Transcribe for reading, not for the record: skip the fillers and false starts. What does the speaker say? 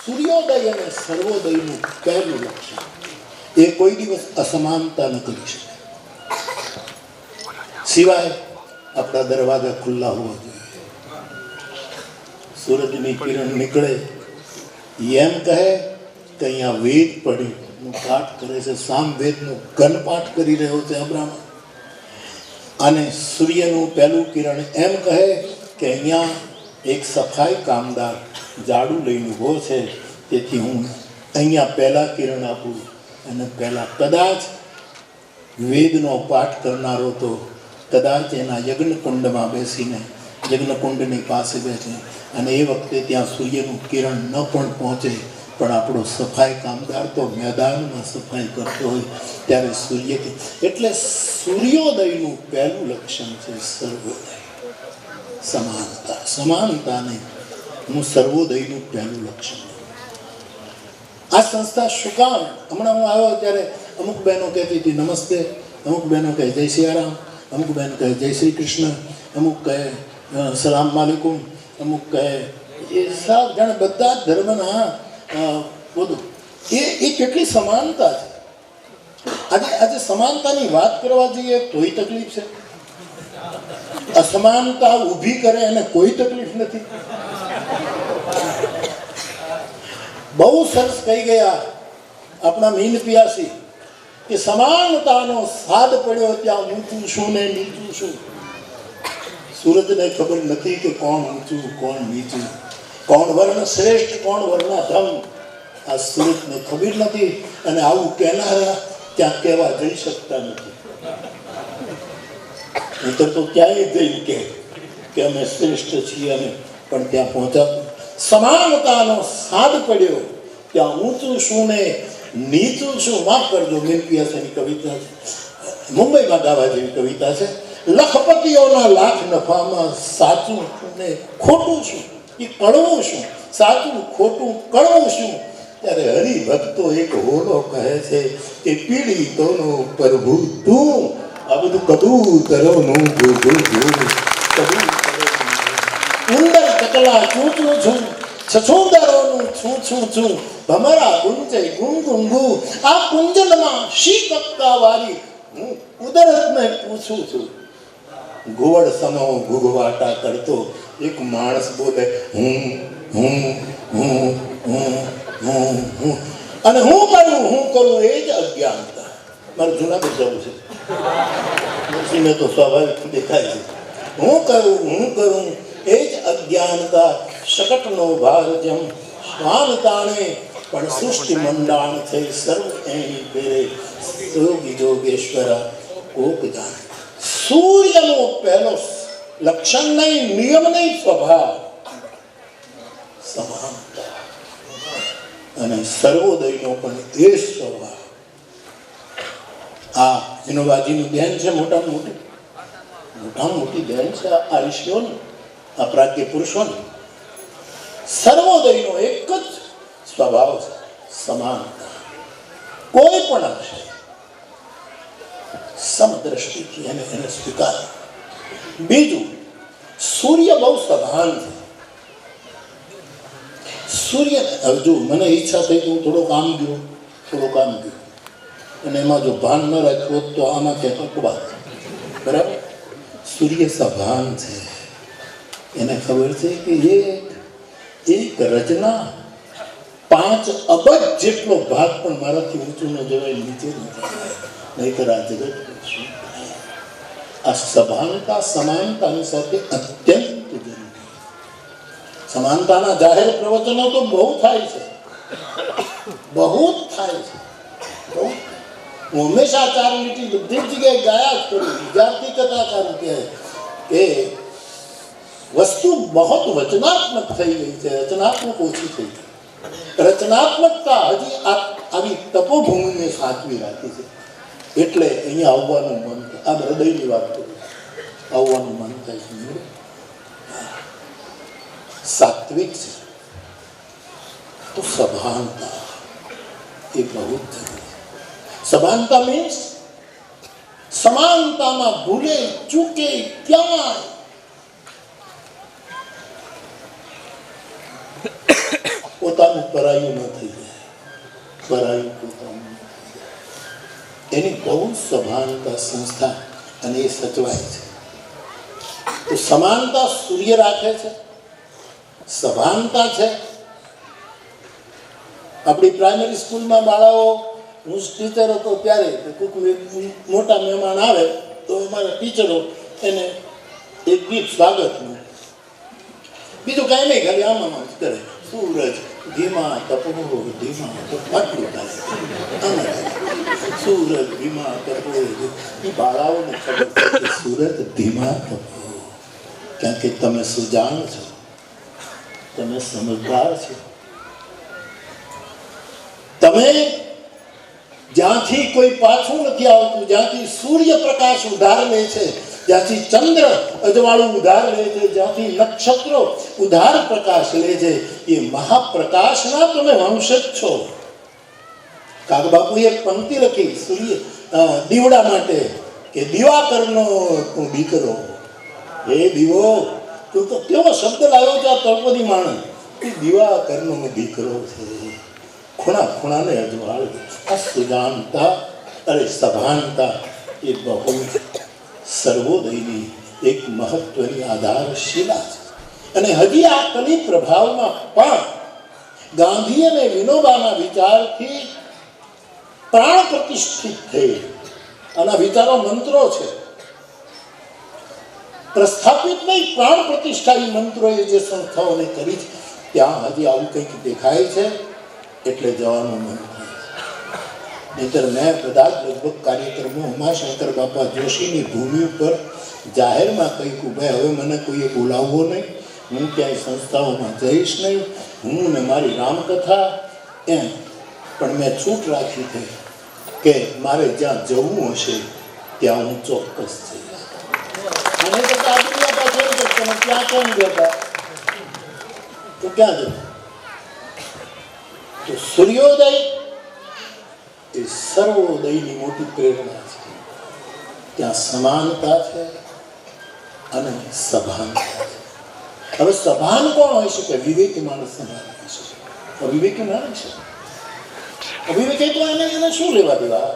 સૂર્યોદય અને સર્વોદયનું પહેલું લક્ષણ એ કોઈ દિવસ અસમાનતા ન કરી શકે, સિવાય આપણા દરવાજા ખુલ્લા હોવા જોઈએ. સૂરજની કિરણ નીકળે એમ કહે કે અહીંયા વેદ પઢીનું પાઠ કરે છે, સામવેદનું ઘન પાઠ કરી રહ્યો છે અબ્રાહ્મણ, અને સૂર્યનું પહેલું કિરણ એમ કહે કે અહીંયા એક સફાઈ કામદાર ઝાડુ લઈને ઊભો છે, તેથી હું અહીંયા પહેલાં કિરણ આપું. અને પહેલાં કદાચ વેદનો પાઠ કરનારો તો કદાચ એના યજ્ઞકુંડમાં બેસીને યજ્ઞકુંડની પાસે બેસે, અને એ વખતે ત્યાં સૂર્યનું કિરણ ન પણ પહોંચે, પણ આપણો સફાઈ કામદાર તો મેદાનમાં સફાઈ કરતો હોય ત્યારે સૂર્ય, એટલે સૂર્યોદયનું પહેલું લક્ષણ છે સર્વોદય, સમાનતા. સમાનતાને હું સર્વોદયનું પહેલું લક્ષણ. આ સંસ્થા શું કામ? હમણાં હું આવ્યો ત્યારે અમુક બહેનો કહેતી હતી નમસ્તે, અમુક બહેનો કહે જય સિયારામ, અમુક બહેનો કહે જય શ્રી કૃષ્ણ, અમુક કહે સલામ માલિકુમ, અમુક કહે એ સાવ જાણે બધા જ ધર્મના બધું. એ કેટલી સમાનતા છે. આજે સમાનતાની વાત કરવા જઈએ તોય તકલીફ છે, અસમાનતા ઊભી કરે અને કોઈ તકલીફ નથી. બહુ સરસ કહી ગયા આપણા મીન પિયાસી કે સમાનતાનો સાદ પડ્યો ત્યાં ઊંચું શું ને નીચું શું. સૂરજને ખબર નથી કે કોણ ઊંચું કોણ નીચું, કોણ વર્ણ શ્રેષ્ઠ કોણ વર્ણાધમ, આ સૂરજને ખબર નથી. અને આવું કહેનારા ત્યાં કહેવા જઈ શકતા નથી. નહીતર તો ક્યાંય જઈ કે અમે શ્રેષ્ઠ છીએ, અમે પણ ત્યાં પહોંચાતું. સમાનતાનો સાદ પડ્યો ત્યાં ઊંચું શું ને નીચું શું. માફ કરજો, મીન પિયાસાની કવિતા છે, મુંબઈમાં ગાવા જેવી કવિતા છે. લખપતિઓના લાખ નફામાં સાચું ને ખોટું શું, એ કડવું શું, સાચું ખોટું કડવું શું. ત્યારે હરિભક્તો એક હોલો કહે છે કે પીડિતોનો પ્રભુ તું. આ બધું કબૂતરોનું ઉંદર ચકલા ચૂં ચૂં છું, છછુંદરોનું છું છું છું, ભમરા ગુંજે ગું ગું ગુ. આ કુંજનમાં શી કપકા વાળી હું કુદરતને પૂછું છું. ઘુવડ સમો ઘુઘવાટા કરતો એક માણસ બોલે હું હું હું હું હું હું, અને હું કરું એ જ અજ્ઞાનતા. મારે જૂનાગઢ જવું છે, નરસિંહને તો સ્વાભાવિક દેખાય છે. હું કરું એ જ અજ્ઞાનતા. શકટનો ભાર જેમ શ્વાન તાણે, પણ સૃષ્ટિ મંડાણ થઈ સર્વ એની પેરે. યોગી યોગેશ્વર કોક જાણે. સૂર્યનો પહેલો લક્ષણ નહીં, નિયમ નહીં, સ્વભાવ સમાનતા. અને સર્વોદયનો પણ એ સ્વભાવ. આ વિનોબાજીનું ધ્યાન છે, મોટામાં મોટી ધ્યાન છે આ ઋષિઓનું, આ પ્રાજ્ઞ પુરુષોનું. સર્વોદયનો એક જ સ્વભાવ છે, સમાનતા. કોઈ પણ અંશે સમદ્રષ્ટિથી એને સ્વીકાર. બીજું, સૂર્ય બહુ સભાન છે. સૂર્ય હજુ મને ઈચ્છા થઈ તો હું થોડોક આમ ગયો, અને એમાં જો ભાન ન રાખ્યું તો આમાં ક્યાંક અપવાદ. બરાબર? સૂર્ય સભાન છે. એને ખબર છે કે એક રચના 5 અબજ જેટલો ભાગ પણ મારાથી ઊંચું ન જવાય, નીચે નથી, નહીતર આ જગત. આ સભાનતા સમાનતાની સાથે અત્યંત જરૂરી. સમાનતાના જાહેર પ્રવચનો તો બહુ થાય છે, બહુ જ થાય છે. હું હંમેશા 4 લીટી બધી જ જગ્યાએ ગાયા જ કરું. વિદ્યાર્થી કથાકાર કહે કે વસ્તુ બહુ વચનાત્મક થઈ ગઈ છે, રચનાત્મક ઓછી થઈ ગઈ. રચનાત્મકતા હજી આવી તપોભૂમિને સાચવી રાખી છે. એટલે અહીંયા આવવાનું મન થાય. આ હૃદયની વાત કરું, આવવાનું મન થાય છે. સાત્વિક છે તો સભાનતા એ બહુ જ જરૂરી. સભાનતા મીન્સ સમાનતામાં ભૂલે ચૂકે ક્યાંય પોતાનું પરાયું ન થઈ જાય, પરાયું પોતાનું ન થઈ જાય. એની બહુ સભાનતા સંસ્થા અને એ સચવાય છે. તો સમાનતા સૂર્ય રાખે છે, સભાનતા છે. આપણી પ્રાઇમરી સ્કૂલમાં બાળાઓ, હું ટીચર હતો ત્યારે મોટા મહેમાન આવે તો અમારા ટીચરો એને એક ગીત સ્વાગતનું, બીજું કાંઈ નહીં, ખાલી આમાં જ કરે, સૂરજ ધીમા તપો ધીમા આટલું થાય, સૂરજ ધીમા તપો. એ બાળાઓને ખબર છે કે સૂરજ ધીમા તપો, કારણ કે તમે સુજાણ છો, તમે સમજદાર છો. તમે જ્યાંથી કોઈ પાછું નથી આવતું, જ્યાંથી સૂર્યપ્રકાશ ઉધાર લે છે, જ્યાંથી ચંદ્ર અજવાળું ઉધાર લે છે, જ્યાંથી નક્ષત્રો ઉધાર પ્રકાશ લે છે, એ મહાપ્રકાશના તમે વંશજ છો. કાગબાપુએ એક પંક્તિ લખી સૂર્ય દીવડા માટે કે દિવાકરનો તું દીકરો, એ દીવો તું તો કેવો શબ્દ લાવ્યો છે આ તળપદી માણસ, એ દિવાકરનો દીકરો છે, ખૂણા ખૂણાને અજવાળ. આ સુજાનતા અરે સભાનતા એ બહુ સર્વોદયની એક મહત્વની આધારશિલા છે. અને હજી આ કલી પ્રભાવમાં પણ ગાંધી અને વિનોબાના વિચારથી પ્રાણ પ્રતિષ્ઠિત થઈ. આના વિચારો મંત્રો છે, પ્રસ્થાપિત નહીં, પ્રાણ પ્રતિષ્ઠા એ મંત્રોએ જે સંસ્થાઓને કરી છે, ત્યાં હજી આવું કંઈક દેખાય છે. એટલે જવાનું મન થાય. નહીતર મેં બધા જ લગભગ કાર્યક્રમો ઉમાશંકર બાપા જોશીની ભૂમિ ઉપર જાહેરમાં કંઈક ઉભા, હવે મને કોઈએ બોલાવવો નહીં, હું ક્યાંય સંસ્થાઓમાં જઈશ નહીં, હું ને મારી રામકથા એમ. પણ મેં છૂટ રાખી હતી કે મારે જ્યાં જવું હશે ત્યાં હું ચોક્કસ જઈશ. મને તો આ દુનિયા પાછળ તમે ક્યાં કેમ જતા, તો ક્યાં જતા? તો સૂર્યોદય એ સર્વોદયની મોટી પ્રેરણા છે. ત્યાં સમાનતા છે અને સભાનતા છે. હવે સભાન કોણ હોય શકે? વિવેકી માણસ સભાન હોય શકે, અવિવેકી ના હોય શકે. અવિવેકી તો એને શું લેવા દેવા?